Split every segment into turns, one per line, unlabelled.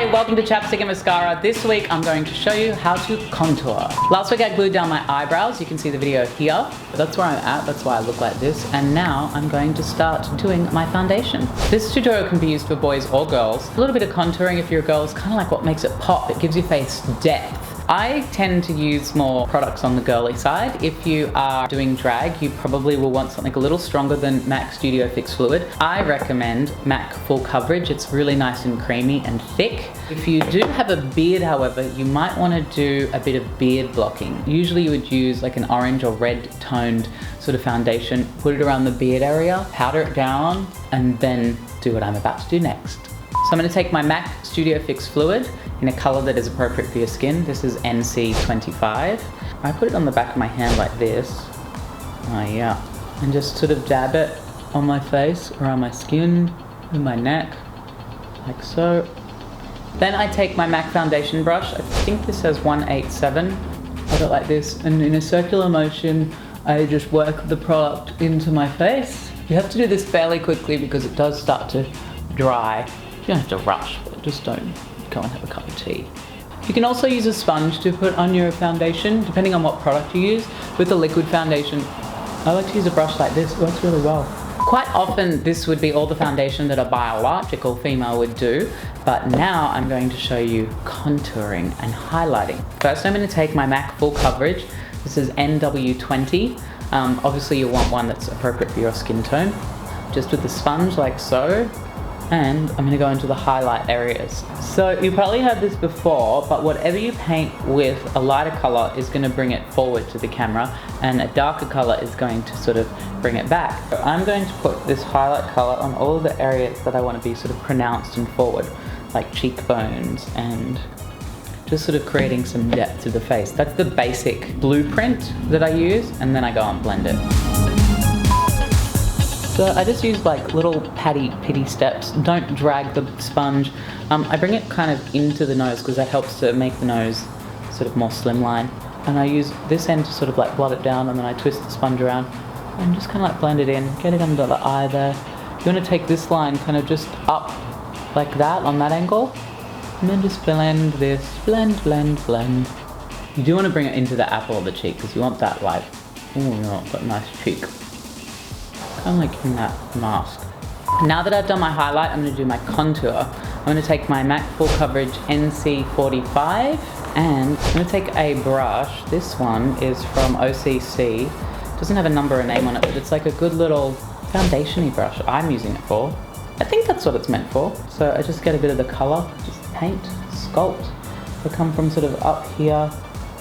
Hey, welcome to Chapstick Mascara. This week I'm going to show you how to contour. Last week I glued down my eyebrows. You can see the video here. That's where I'm at, that's why I look like this. And now I'm going to start doing my foundation. This tutorial can be used for boys or girls. A little bit of contouring if you're a girl is kind of like what makes it pop. It gives your face depth. I tend to use more products on the girly side. If you are doing drag, you probably will want something a little stronger than MAC Studio Fix Fluid. I recommend MAC Full Coverage. It's really nice and creamy and thick. If you do have a beard, however, you might want to do a bit of beard blocking. Usually you would use like an orange or red toned sort of foundation, put it around the beard area, powder it down, and then do what I'm about to do next. So I'm going to take my MAC Studio Fix Fluid in a color that is appropriate for your skin. This is NC25. I put it on the back of my hand like this. Oh yeah. And just sort of dab it on my face, around my skin, in my neck, like so. Then I take my MAC foundation brush. I think this says 187. Hold it like this, and in a circular motion, I just work the product into my face. You have to do this fairly quickly because it does start to dry. You don't have to rush, but just don't go and have a cup of tea. You can also use a sponge to put on your foundation, depending on what product you use. With a liquid foundation, I like to use a brush like this, it works really well. Quite often, this would be all the foundation that a biological female would do, but now I'm going to show you contouring and highlighting. First, I'm going to take my MAC Full Coverage. This is NW20. Obviously, you want one that's appropriate for your skin tone. Just with the sponge like so. And I'm going to go into the highlight areas. So you probably heard this before, but whatever you paint with a lighter color is going to bring it forward to the camera, and a darker color is going to sort of bring it back. So I'm going to put this highlight color on all of the areas that I want to be sort of pronounced and forward, like cheekbones and just sort of creating some depth to the face. That's the basic blueprint that I use, and then I go and blend it. So I just use like little pitty steps. Don't drag the sponge. I bring it kind of into the nose because that helps to make the nose sort of more slimline. And I use this end to sort of like blot it down, and then I twist the sponge around and just kind of like blend it in, get it under the eye there. You want to take this line kind of just up like that on that angle, and then just blend this, blend. You do want to bring it into the apple of the cheek because you want that like, oh no, got a nice cheek. Kind of like in that mask. Now that I've done my highlight, I'm going to do my contour. I'm going to take my MAC Full Coverage NC45, and I'm going to take a brush. This one is from OCC. It doesn't have a number or name on it, but it's like a good little foundation-y brush I'm using it for. I think that's what it's meant for. So I just get a bit of the color, just paint, sculpt. I come from sort of up here,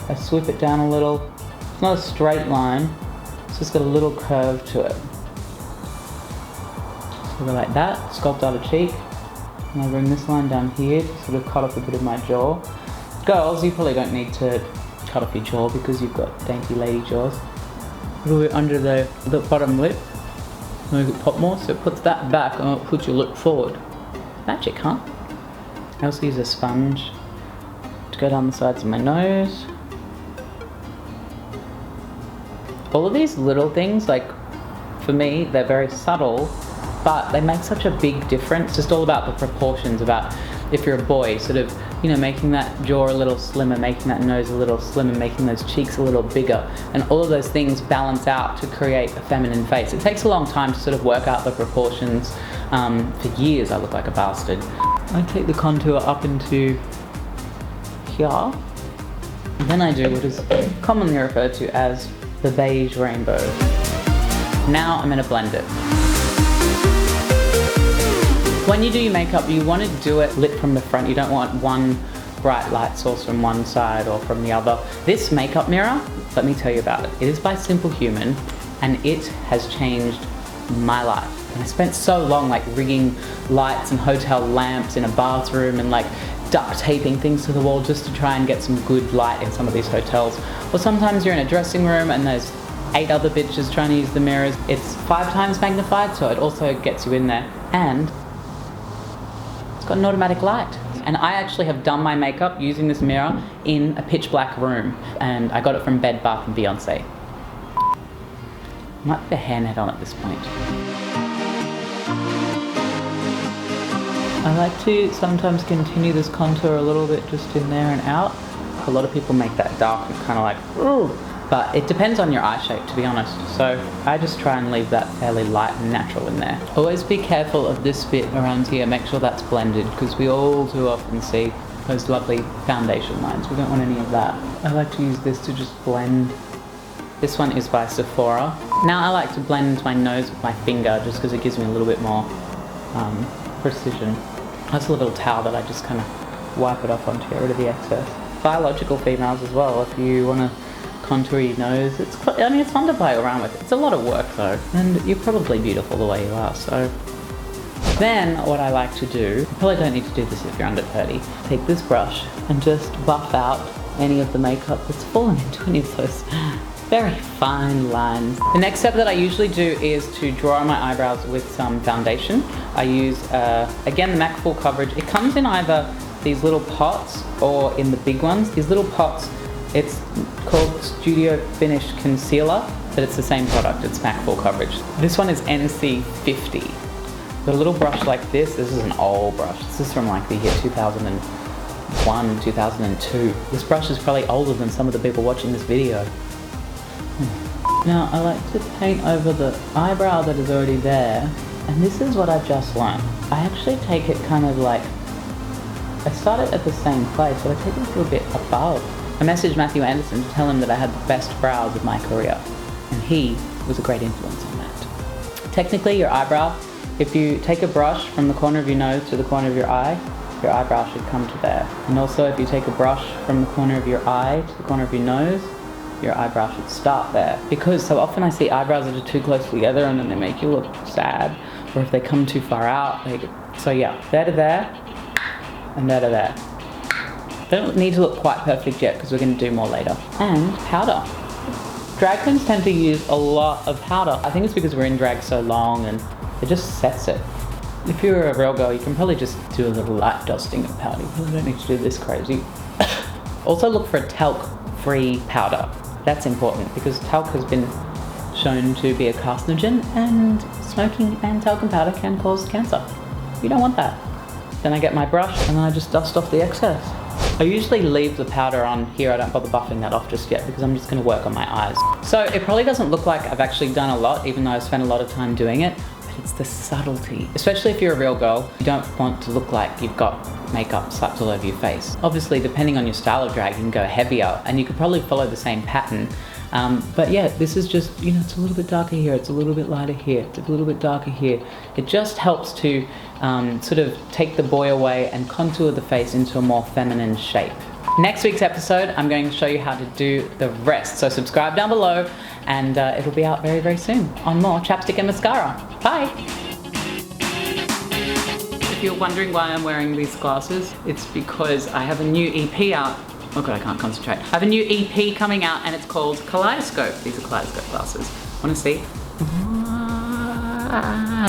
I sweep it down a little. It's not a straight line, it's just got a little curve to it. So go like that, sculpt out a cheek, and I bring this line down here to sort of cut off a bit of my jaw. Girls, you probably don't need to cut off your jaw because you've got dainty lady jaws. A little bit under the bottom lip, make it pop more, so it puts that back and it puts your lip forward. Magic, huh? I also use a sponge to go down the sides of my nose. All of these little things, like for me, they're very subtle, but they make such a big difference. Just all about the proportions, about if you're a boy, sort of, you know, making that jaw a little slimmer, making that nose a little slimmer, making those cheeks a little bigger, and all of those things balance out to create a feminine face. It takes a long time to sort of work out the proportions. For years I look like a bastard. I take the contour up into here, and then I do what is commonly referred to as the beige rainbow. Now I'm going to blend it. When you do your makeup, you want to do it lit from the front. You don't want one bright light source from one side or from the other. This makeup mirror, let me tell you about it. It is by Simple Human, and it has changed my life. And I spent so long like rigging lights and hotel lamps in a bathroom and like duct taping things to the wall just to try and get some good light in some of these hotels. Or sometimes you're in a dressing room and there's 8 other bitches trying to use the mirrors. It's 5 times magnified, so it also gets you in there. And it's got an automatic light. And I actually have done my makeup using this mirror in a pitch black room, and I got it from Bed Bath & Beyonce. Might be a hairnet on at this point. I like to sometimes continue this contour a little bit just in there and out. A lot of people make that dark and kind of like, ooh. But it depends on your eye shape, to be honest. So I just try and leave that fairly light and natural in there. Always be careful of this bit around here. Make sure that's blended, because we all too often see those lovely foundation lines. We don't want any of that. I like to use this to just blend. This one is by Sephora. Now I like to blend into my nose with my finger, just because it gives me a little bit more precision. That's a little towel that I just kind of wipe it off on to get rid of the excess. Biological females as well, if you want to contour your nose, it's fun to play around with. It's a lot of work though, and you're probably beautiful the way you are. So then what I like to do, you probably don't need to do this if you're under 30, take this brush and just buff out any of the makeup that's fallen into any of those very fine lines. The next step that I usually do is to draw on my eyebrows with some foundation. I use, again, the MAC Full Coverage. It comes in either these little pots or in the big ones. These little pots, it's called Studio Finish Concealer, but it's the same product, it's MAC Full Coverage. This one is NC 50. The little brush like this is an old brush. This is from like the year 2001, 2002. This brush is probably older than some of the people watching this video. Now I like to paint over the eyebrow that is already there, and this is what I've just learned. I actually take it kind of like, I start it at the same place, but I take it a little bit above. I messaged Matthew Anderson to tell him that I had the best brows of my career, and he was a great influence on that. Technically, your eyebrow, if you take a brush from the corner of your nose to the corner of your eyebrow should come to there. And also, if you take a brush from the corner of your eye to the corner of your nose, your eyebrow should start there. Because so often I see eyebrows that are too close together and then they make you look sad, or if they come too far out, so yeah, there to there, and there to there. They don't need to look quite perfect yet because we're going to do more later. And powder. Drag queens tend to use a lot of powder. I think it's because we're in drag so long and it just sets it. If you're a real girl, you can probably just do a little light dusting of powder. You really don't need to do this crazy. Also look for a talc-free powder. That's important because talc has been shown to be a carcinogen, and smoking and talcum powder can cause cancer. You don't want that. Then I get my brush and then I just dust off the excess. I usually leave the powder on here. I don't bother buffing that off just yet because I'm just going to work on my eyes. So it probably doesn't look like I've actually done a lot, even though I've spent a lot of time doing it, but it's the subtlety. Especially if you're a real girl, you don't want to look like you've got makeup slapped all over your face. Obviously, depending on your style of drag, you can go heavier and you could probably follow the same pattern. But yeah, this is just, you know, it's a little bit darker here, it's a little bit lighter here, it's a little bit darker here. It just helps to sort of take the boy away and contour the face into a more feminine shape. Next week's episode, I'm going to show you how to do the rest. So subscribe down below and it'll be out very, very soon on more Chapstick and Mascara. Bye! If you're wondering why I'm wearing these glasses, it's because I have a new EP out. Oh god, I can't concentrate. I have a new EP coming out and it's called Kaleidoscope. These are Kaleidoscope glasses. Want to see?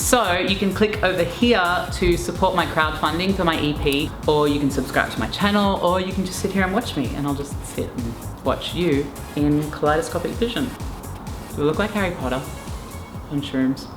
So you can click over here to support my crowdfunding for my EP, or you can subscribe to my channel, or you can just sit here and watch me and I'll just sit and watch you in kaleidoscopic vision. Do I look like Harry Potter on shrooms?